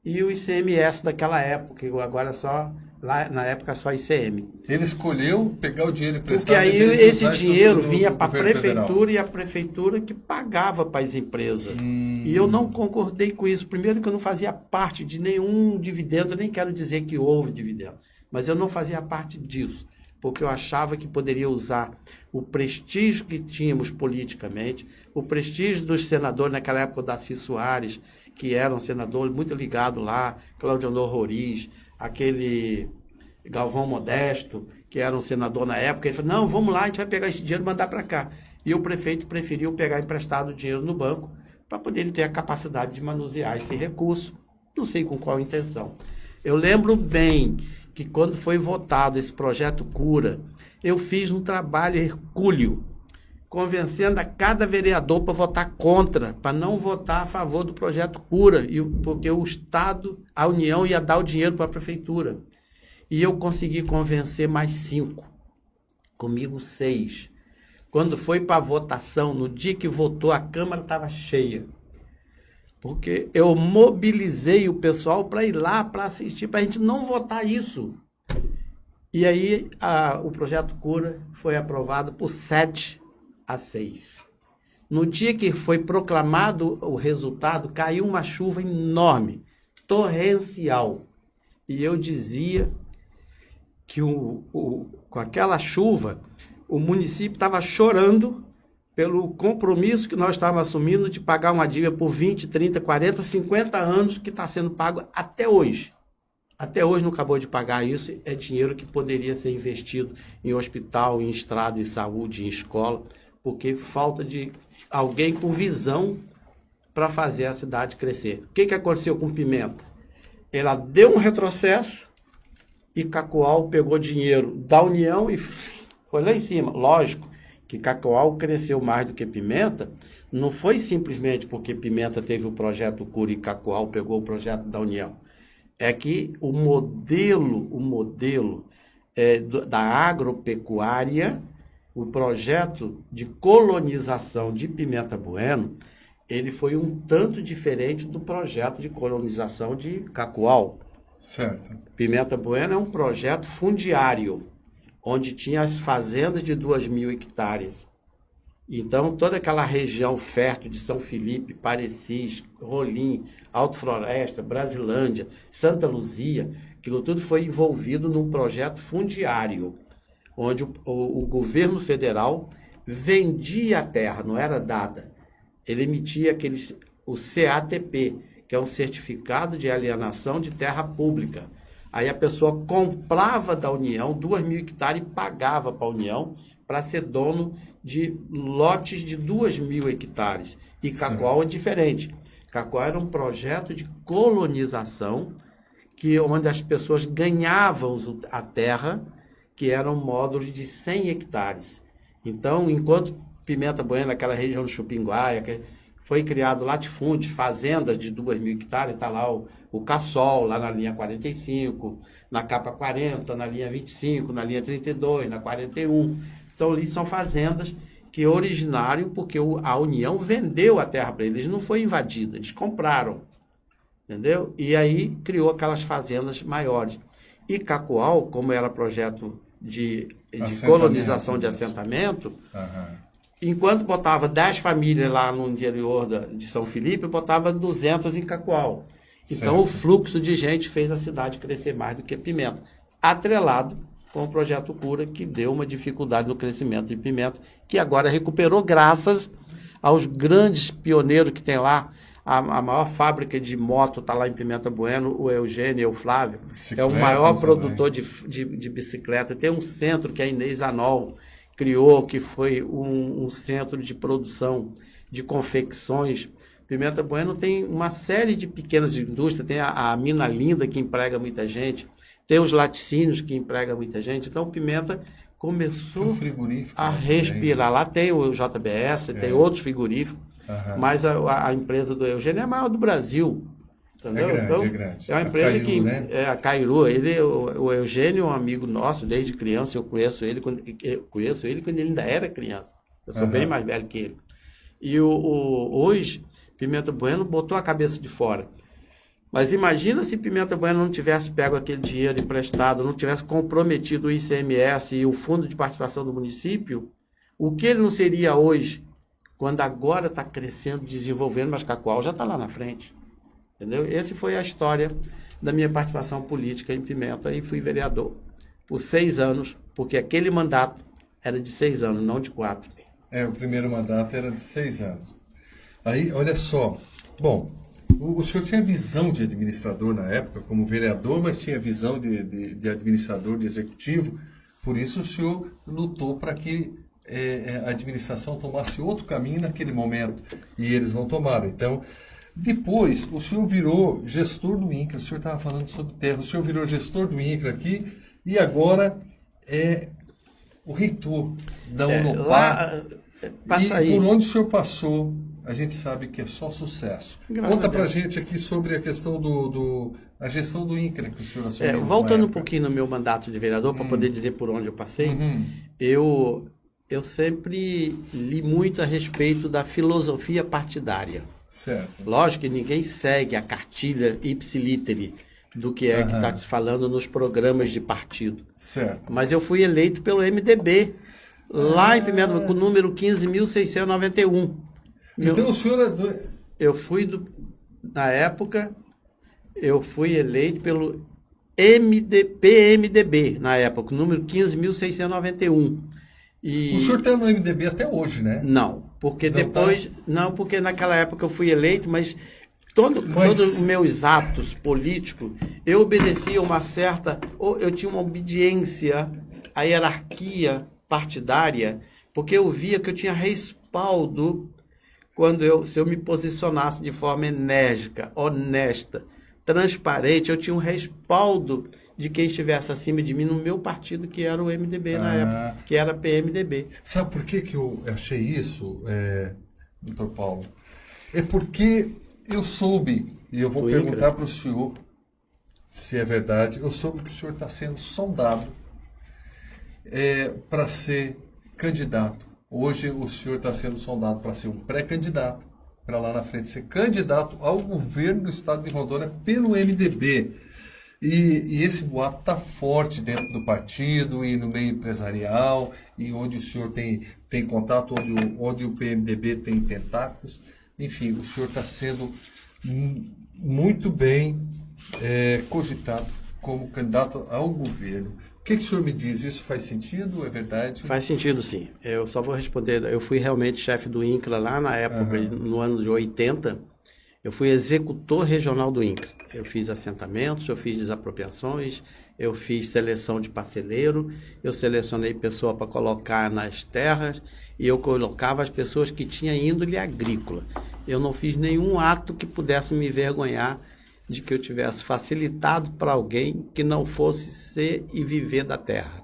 e o ICMS daquela época, agora só, lá na época só ICM. Ele escolheu pegar o dinheiro emprestado. Porque aí esse dinheiro vinha para a prefeitura federal. E a prefeitura que pagava para as empresas. E eu não concordei com isso. Primeiro que eu não fazia parte de nenhum dividendo, nem quero dizer que houve dividendo, mas eu não fazia parte disso, porque eu achava que poderia usar o prestígio que tínhamos politicamente, o prestígio dos senadores naquela época, da Darcy Soares, que era um senador muito ligado lá, Claudionor Roriz, aquele Galvão Modesto, que era um senador na época, ele falou, não, vamos lá, a gente vai pegar esse dinheiro e mandar para cá. E o prefeito preferiu pegar emprestado o dinheiro no banco para poder ter a capacidade de manusear esse recurso, não sei com qual intenção. Eu lembro bem que quando foi votado esse projeto Cura, eu fiz um trabalho hercúleo, convencendo a cada vereador para votar contra, para não votar a favor do projeto Cura, porque o Estado, a União, ia dar o dinheiro para a prefeitura. E eu consegui convencer mais 5, comigo 6. Quando foi para a votação, no dia que votou, a Câmara estava cheia. Porque eu mobilizei o pessoal para ir lá, para assistir, para a gente não votar isso. E aí o projeto Cura foi aprovado por 7-6. No dia que foi proclamado o resultado, caiu uma chuva enorme, torrencial. E eu dizia que com aquela chuva, o município estava chorando pelo compromisso que nós estávamos assumindo de pagar uma dívida por 20, 30, 40, 50 anos que está sendo pago até hoje. Até hoje não acabou de pagar isso, é dinheiro que poderia ser investido em hospital, em estrada, em saúde, em escola, porque falta de alguém com visão para fazer a cidade crescer. O que aconteceu com Pimenta? Ela deu um retrocesso e Cacoal pegou dinheiro da União e foi lá em cima. Lógico que Cacoal cresceu mais do que Pimenta, não foi simplesmente porque Pimenta teve o projeto Cura e Cacoal pegou o projeto da União. É que o modelo da agropecuária, o projeto de colonização de Pimenta Bueno, ele foi um tanto diferente do projeto de colonização de Cacoal. Certo. Pimenta Bueno é um projeto fundiário, onde tinha as fazendas de 2.000 hectares. Então, toda aquela região fértil de São Felipe, Parecis, Rolim, Alto Floresta, Brasilândia, Santa Luzia, aquilo tudo foi envolvido num projeto fundiário, onde o governo federal vendia a terra, não era dada. Ele emitia o CATP, que é um certificado de alienação de terra pública. Aí a pessoa comprava da União 2.000 hectares e pagava para a União para ser dono de lotes de 2.000 hectares. E Cacoal é diferente. Cacoal era um projeto de colonização onde as pessoas ganhavam a terra, que eram módulos de 100 hectares. Então, enquanto Pimenta Bueno, aquela região do Chupinguaia, foi criado latifúndios, fazendas de 2.000 hectares, está lá o Cassol, lá na linha 45, na capa 40, na linha 25, na linha 32, na 41. Então, ali são fazendas que originaram porque a União vendeu a terra para eles, não foi invadida, eles compraram, entendeu? E aí criou aquelas fazendas maiores. E Cacoal, como era projeto de colonização de assentamento, enquanto botava 10 famílias lá no interior de São Felipe, botava 200 em Cacoal. Então, o fluxo de gente fez a cidade crescer mais do que Pimenta, atrelado com o projeto Cura, que deu uma dificuldade no crescimento de Pimenta, que agora recuperou graças aos grandes pioneiros que tem lá. A maior fábrica de moto está lá em Pimenta Bueno, o Eugênio e o Flávio. É o maior produtor de bicicleta. Tem um centro que a Inês Anol criou, que foi um centro de produção de confecções. Pimenta Bueno tem uma série de pequenas indústrias, tem a Mina Linda, que emprega muita gente, tem os laticínios, que emprega muita gente. Então, Pimenta começou a respirar. Lá tem o JBS, tem outros frigoríficos, mas a empresa do Eugênio é a maior do Brasil. Entendeu? É grande. É uma empresa Cairu, que... né? É a Cairu. O Eugênio é um amigo nosso desde criança. Eu conheço ele quando ele ainda era criança. Eu sou bem mais velho que ele. E hoje, Pimenta Bueno botou a cabeça de fora. Mas imagina se Pimenta Bueno não tivesse pego aquele dinheiro emprestado, não tivesse comprometido o ICMS e o Fundo de Participação do município, o que ele não seria hoje, quando agora está crescendo, desenvolvendo, mas Cacoal já está lá na frente. Entendeu? Essa foi a história da minha participação política em Pimenta e fui vereador por 6 anos, porque aquele mandato era de 6 anos, não de 4. O primeiro mandato era de 6 anos. Aí, olha só, bom, o senhor tinha visão de administrador na época, como vereador, mas tinha visão de administrador, de executivo, por isso o senhor lutou para que a administração tomasse outro caminho naquele momento, e eles não tomaram. Então, depois, o senhor virou gestor do INCRA, o senhor estava falando sobre terra, o senhor virou gestor do INCRA aqui, e agora é o reitor da Unopar. Por onde o senhor passou, a gente sabe que é só sucesso. Conta pra gente aqui sobre a questão a gestão do INCRA que o senhor assumiu. Voltando um pouquinho no meu mandato de vereador, para poder dizer por onde eu passei, eu sempre li muito a respeito da filosofia partidária. Certo. Lógico que ninguém segue a cartilha ipsiliteri do que é que está se falando nos programas de partido. Certo. Mas eu fui eleito pelo MDB, lá em Pimenta, com o número 15.691. Então o senhor... Na época, eu fui eleito pelo PMDB, na época, o número 15.691. O senhor está no MDB até hoje, né? Não, porque porque naquela época eu fui eleito, mas todos os meus atos políticos, eu obedecia uma certa... Eu tinha uma obediência à hierarquia partidária, porque eu via que eu tinha respaldo se eu me posicionasse de forma enérgica, honesta, transparente, eu tinha um respaldo de quem estivesse acima de mim no meu partido, que era o MDB na época, que era PMDB. Sabe por que eu achei isso, doutor Paulo? É porque eu soube, e eu vou perguntar para o senhor se é verdade, eu soube que o senhor está sendo sondado para ser candidato. Hoje o senhor está sendo sondado para ser um pré-candidato, para lá na frente ser candidato ao governo do estado de Rondônia pelo MDB. E esse boato está forte dentro do partido e no meio empresarial, e onde o senhor tem contato, onde o PMDB tem tentáculos. Enfim, o senhor está sendo muito bem cogitado como candidato ao governo. O que o senhor me diz? Isso faz sentido? É verdade? Faz sentido, sim. Eu só vou responder. Eu fui realmente chefe do INCRA lá na época, no ano de 80. Eu fui executor regional do INCRA. Eu fiz assentamentos, eu fiz desapropriações, eu fiz seleção de parceleiro, eu selecionei pessoa para colocar nas terras e eu colocava as pessoas que tinham índole agrícola. Eu não fiz nenhum ato que pudesse me envergonhar de que eu tivesse facilitado para alguém que não fosse ser e viver da terra.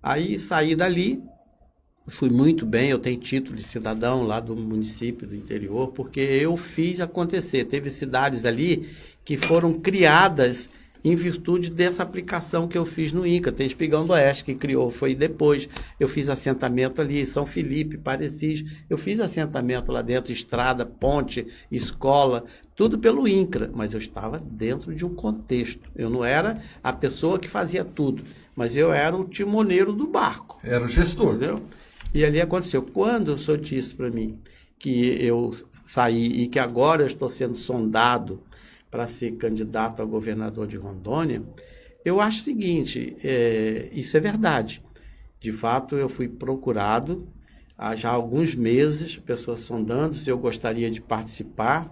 Aí saí dali, fui muito bem, eu tenho título de cidadão lá do município, do interior, porque eu fiz acontecer. Teve cidades ali que foram criadas em virtude dessa aplicação que eu fiz no INCRA. Tem Espigão do Oeste que criou, foi depois. Eu fiz assentamento ali, São Felipe, Parecis. Eu fiz assentamento lá dentro, estrada, ponte, escola, tudo pelo INCRA. Mas eu estava dentro de um contexto. Eu não era a pessoa que fazia tudo, mas eu era o timoneiro do barco. Era o gestor. Entendeu? E ali aconteceu. Quando o senhor disse para mim que eu saí e que agora eu estou sendo sondado para ser candidato a governador de Rondônia, eu acho o seguinte, isso é verdade. De fato, eu fui procurado, há já alguns meses, pessoas sondando se eu gostaria de participar.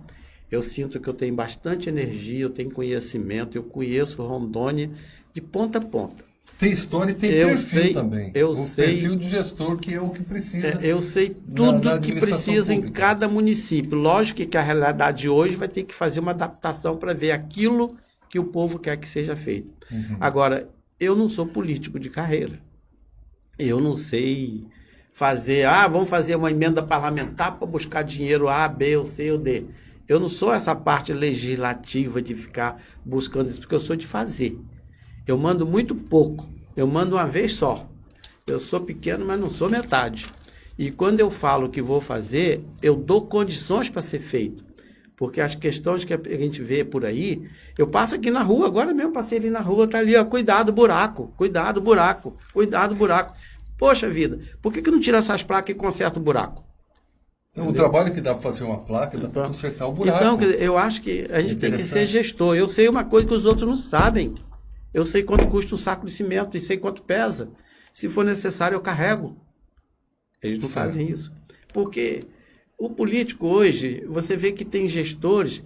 Eu sinto que eu tenho bastante energia, eu tenho conhecimento, eu conheço Rondônia de ponta a ponta. Tem história e tem perfil também. Eu sei. Perfil de gestor, que é o que precisa. Eu sei tudo que precisa em cada município. Lógico que a realidade de hoje vai ter que fazer uma adaptação para ver aquilo que o povo quer que seja feito. Agora, eu não sou político de carreira. Eu não sei fazer, vamos fazer uma emenda parlamentar para buscar dinheiro A, B, ou C ou D. Eu não sou essa parte legislativa de ficar buscando isso, porque eu sou de fazer. Eu mando muito pouco, eu mando uma vez só. Eu sou pequeno, mas não sou metade. E quando eu falo que vou fazer, eu dou condições para ser feito. Porque as questões que a gente vê por aí, eu passo aqui na rua, agora mesmo passei ali na rua, tá ali, cuidado buraco, cuidado buraco, cuidado buraco. Poxa vida, por que não tira essas placas e conserta o buraco? O trabalho que dá para fazer uma placa, dá para consertar o buraco. Então, eu acho que a gente tem que ser gestor. Eu sei uma coisa que os outros não sabem. Eu sei quanto custa um saco de cimento e sei quanto pesa. Se for necessário, eu carrego. Eles não fazem isso. Porque o político hoje, você vê que tem gestores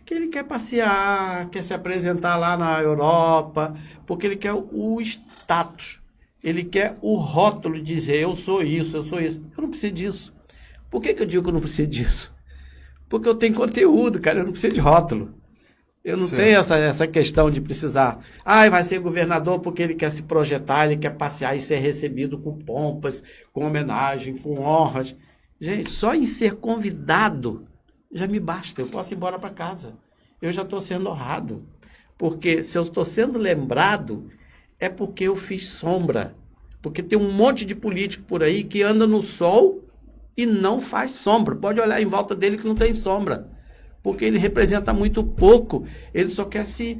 que ele quer passear, quer se apresentar lá na Europa, porque ele quer o status. Ele quer o rótulo de dizer, eu sou isso, eu sou isso. Eu não preciso disso. Por que eu digo que eu não preciso disso? Porque eu tenho conteúdo, cara, eu não preciso de rótulo. Eu não tenho essa questão de precisar. Vai ser governador porque ele quer se projetar, ele quer passear e ser recebido com pompas, com homenagem, com honras. Gente, só em ser convidado já me basta. Eu posso ir embora para casa. Eu já estou sendo honrado. Porque se eu estou sendo lembrado, é porque eu fiz sombra. Porque tem um monte de político por aí que anda no sol e não faz sombra. Pode olhar em volta dele que não tem sombra. Porque ele representa muito pouco, ele só quer se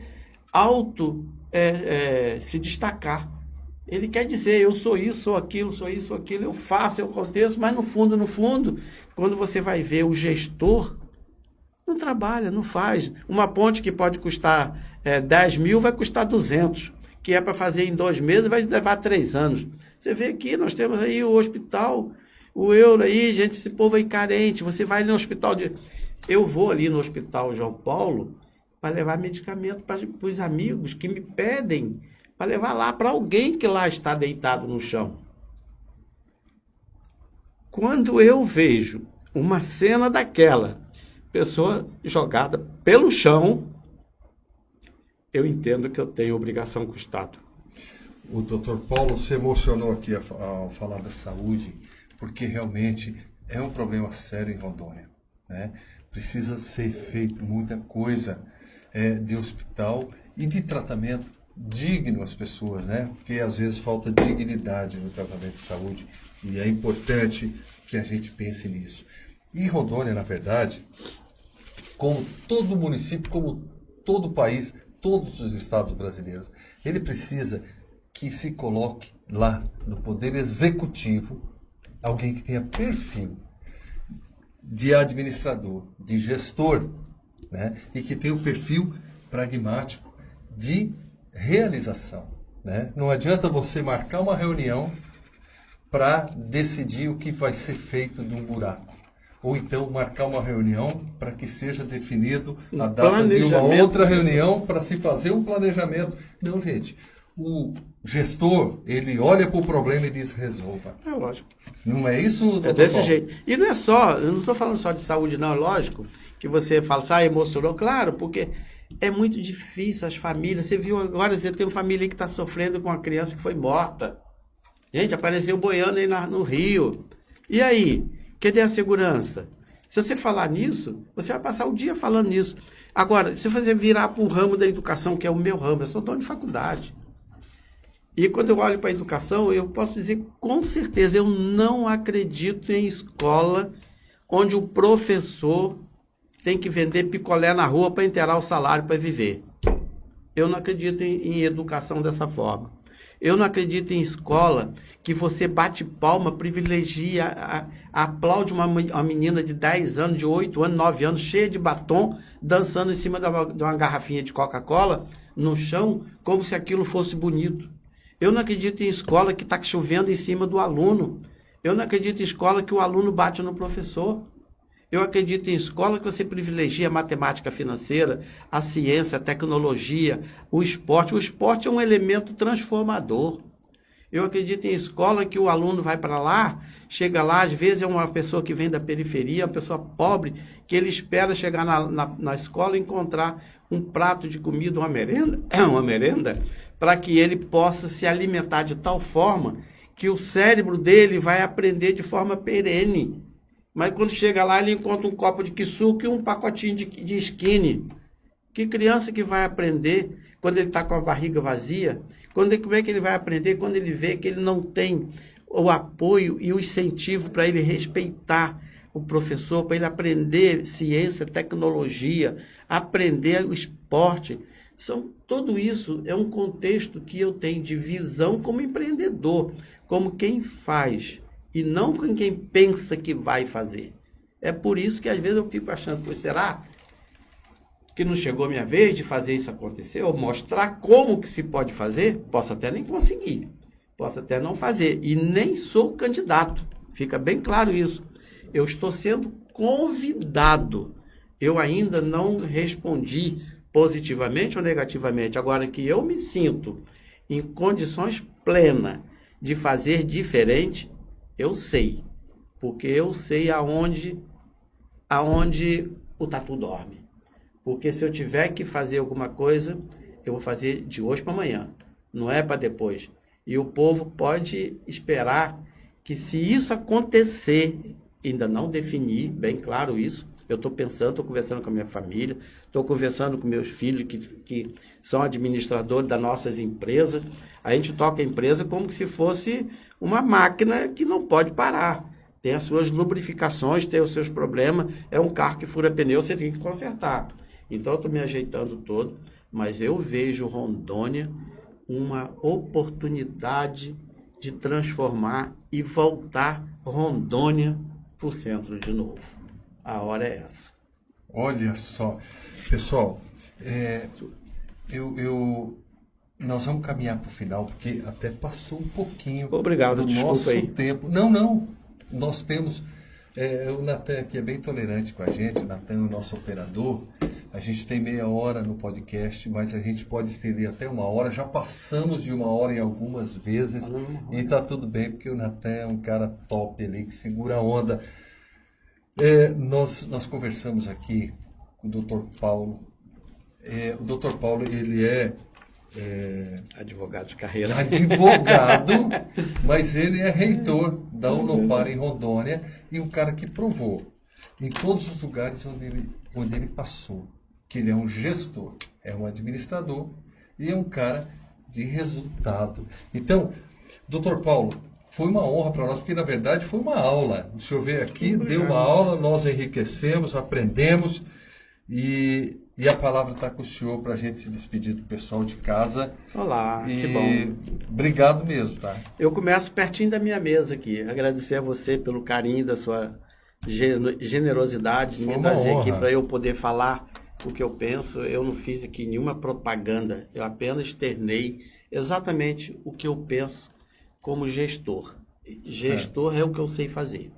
se destacar. Ele quer dizer, eu sou isso, sou aquilo, eu faço, eu aconteço, mas no fundo, quando você vai ver o gestor, não trabalha, não faz. Uma ponte que pode custar 10 mil vai custar 200, que é para fazer em 2 meses, vai levar 3 anos. Você vê aqui, nós temos aí o hospital, o euro aí, gente, esse povo aí carente, você vai no hospital Eu vou ali no Hospital João Paulo para levar medicamento para os amigos que me pedem para levar lá para alguém que lá está deitado no chão. Quando eu vejo uma cena daquela, pessoa jogada pelo chão, eu entendo que eu tenho obrigação com o Estado. O doutor Paulo se emocionou aqui ao falar da saúde, porque realmente é um problema sério em Rondônia, né? Precisa ser feito muita coisa de hospital e de tratamento digno às pessoas, né? Porque às vezes falta dignidade no tratamento de saúde e é importante que a gente pense nisso. E Rondônia, na verdade, como todo município, como todo país, todos os estados brasileiros, ele precisa que se coloque lá no Poder Executivo alguém que tenha perfil de administrador, de gestor, né? E que tem o perfil pragmático de realização, né? Não adianta você marcar uma reunião para decidir o que vai ser feito de um buraco. Ou então marcar uma reunião para que seja definido a data de uma outra reunião para se fazer um planejamento. Não, gente. O gestor, ele olha para o problema e diz, resolva. É lógico. Não é isso, doutor É desse Paulo? jeito. E não é só, eu não estou falando só de saúde, não, é lógico, que você fala, emocionou, claro, porque é muito difícil as famílias. Você viu agora, você tem uma família que está sofrendo com uma criança que foi morta. Gente, apareceu boiando aí no Rio. E aí? Cadê a segurança? Se você falar nisso, você vai passar o dia falando nisso. Agora, se você virar para o ramo da educação, que é o meu ramo, eu sou dono de faculdade. E quando eu olho para a educação, eu posso dizer com certeza, eu não acredito em escola onde o professor tem que vender picolé na rua para inteirar o salário para viver. Eu não acredito em educação dessa forma. Eu não acredito em escola que você bate palma, privilegia, aplaude uma menina de 10 anos, de 8 anos, 9 anos, cheia de batom, dançando em cima de uma garrafinha de Coca-Cola no chão, como se aquilo fosse bonito. Eu não acredito em escola que está chovendo em cima do aluno. Eu não acredito em escola que o aluno bate no professor. Eu acredito em escola que você privilegia a matemática financeira, a ciência, a tecnologia, o esporte. O esporte é um elemento transformador. Eu acredito em escola que o aluno vai para lá, chega lá, às vezes é uma pessoa que vem da periferia, uma pessoa pobre, que ele espera chegar na escola e encontrar um prato de comida, uma merenda, para que ele possa se alimentar de tal forma que o cérebro dele vai aprender de forma perene. Mas quando chega lá, ele encontra um copo de quisuco e um pacotinho de skinny. Que criança que vai aprender quando ele está com a barriga vazia? Como é que ele vai aprender quando ele vê que ele não tem o apoio e o incentivo para ele respeitar o professor, para ele aprender ciência, tecnologia, aprender o esporte? Tudo isso é um contexto que eu tenho de visão como empreendedor, como quem faz, e não com quem pensa que vai fazer. É por isso que às vezes eu fico achando, será que não chegou a minha vez de fazer isso acontecer, ou mostrar como que se pode fazer? Posso até nem conseguir, posso até não fazer, e nem sou candidato, fica bem claro isso. Eu estou sendo convidado, eu ainda não respondi positivamente ou negativamente, agora que eu me sinto em condições plenas de fazer diferente, eu sei, porque eu sei aonde o tatu dorme. Porque se eu tiver que fazer alguma coisa, eu vou fazer de hoje para amanhã, não é para depois. E o povo pode esperar que, se isso acontecer, ainda não defini bem claro isso, eu estou pensando, estou conversando com a minha família, estou conversando com meus filhos que são administradores das nossas empresas. A gente toca a empresa como se fosse uma máquina que não pode parar. Tem as suas lubrificações, tem os seus problemas. É um carro que fura pneu, você tem que consertar. Então, eu estou me ajeitando todo, mas eu vejo Rondônia uma oportunidade de transformar e voltar Rondônia para o centro de novo. A hora é essa. Olha só. Pessoal, nós vamos caminhar para o final, porque até passou um pouquinho Obrigado, do nosso aí. tempo. Não. Nós temos... o Natan aqui é bem tolerante com a gente. O Natan é o nosso operador. A gente tem meia hora no podcast, mas a gente pode estender até 1 hora. Já passamos de 1 hora em algumas vezes. E está tudo bem, porque o Natan é um cara top ali, que segura a onda. Nós conversamos aqui com o Dr. Paulo. O Dr. Paulo, ele é advogado de carreira. Advogado, mas ele é reitor da Unopar em Rondônia e um cara que provou em todos os lugares onde ele passou que ele é um gestor, é um administrador e é um cara de resultado. Então, Dr. Paulo, foi uma honra para nós, porque na verdade foi uma aula. O senhor veio aqui, deu uma aula, nós enriquecemos, aprendemos e a palavra está com o senhor para a gente se despedir do pessoal de casa. Olá, que bom. Obrigado mesmo, tá? Eu começo pertinho da minha mesa aqui. Agradecer a você pelo carinho, da sua generosidade de me trazer aqui para eu poder falar o que eu penso. Eu não fiz aqui nenhuma propaganda, eu apenas externei exatamente o que eu penso como gestor. Gestor certo. É o que eu sei fazer.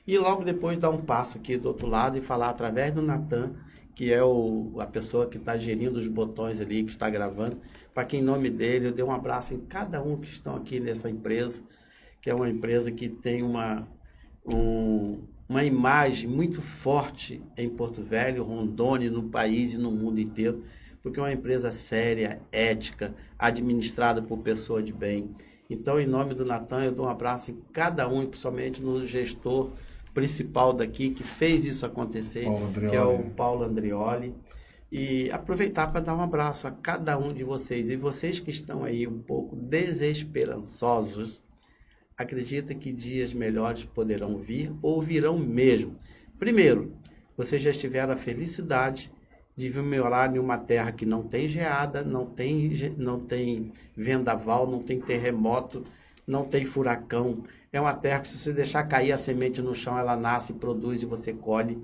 E logo depois dar um passo aqui do outro lado e falar através do Natan, que é a pessoa que está gerindo os botões ali, que está gravando, para que em nome dele eu dê um abraço em cada um que estão aqui nessa empresa, que é uma empresa que tem uma imagem muito forte em Porto Velho, Rondônia, no país e no mundo inteiro, porque é uma empresa séria, ética, administrada por pessoa de bem. Então, em nome do Natan, eu dou um abraço em cada um, e principalmente no gestor principal daqui, que fez isso acontecer, que é o Paulo Andrioli. E aproveitar para dar um abraço a cada um de vocês. E vocês que estão aí um pouco desesperançosos, acredita que dias melhores poderão vir ou virão mesmo. Primeiro, vocês já tiveram a felicidade de vir morar em uma terra que não tem geada, não tem vendaval, não tem terremoto, não tem furacão. É uma terra que, se você deixar cair a semente no chão, ela nasce, produz e você colhe.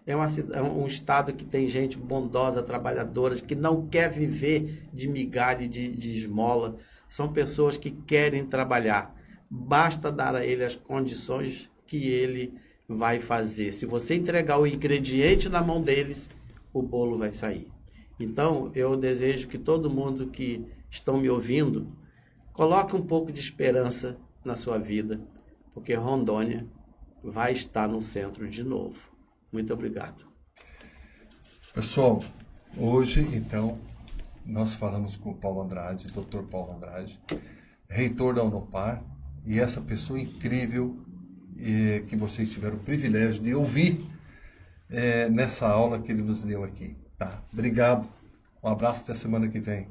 É um estado que tem gente bondosa, trabalhadora, que não quer viver de migalha e de esmola. São pessoas que querem trabalhar. basta dar a ele as condições que ele vai fazer. Se você entregar o ingrediente na mão deles, o bolo vai sair. Então, eu desejo que todo mundo que estão me ouvindo, coloque um pouco de esperança na sua vida, porque Rondônia vai estar no centro de novo. Muito obrigado. Pessoal, hoje, então, nós falamos com o Paulo Andrade, Dr. Paulo Andrade, reitor da Unopar, e essa pessoa incrível que vocês tiveram o privilégio de ouvir nessa aula que ele nos deu aqui. Tá? Obrigado, um abraço até semana que vem.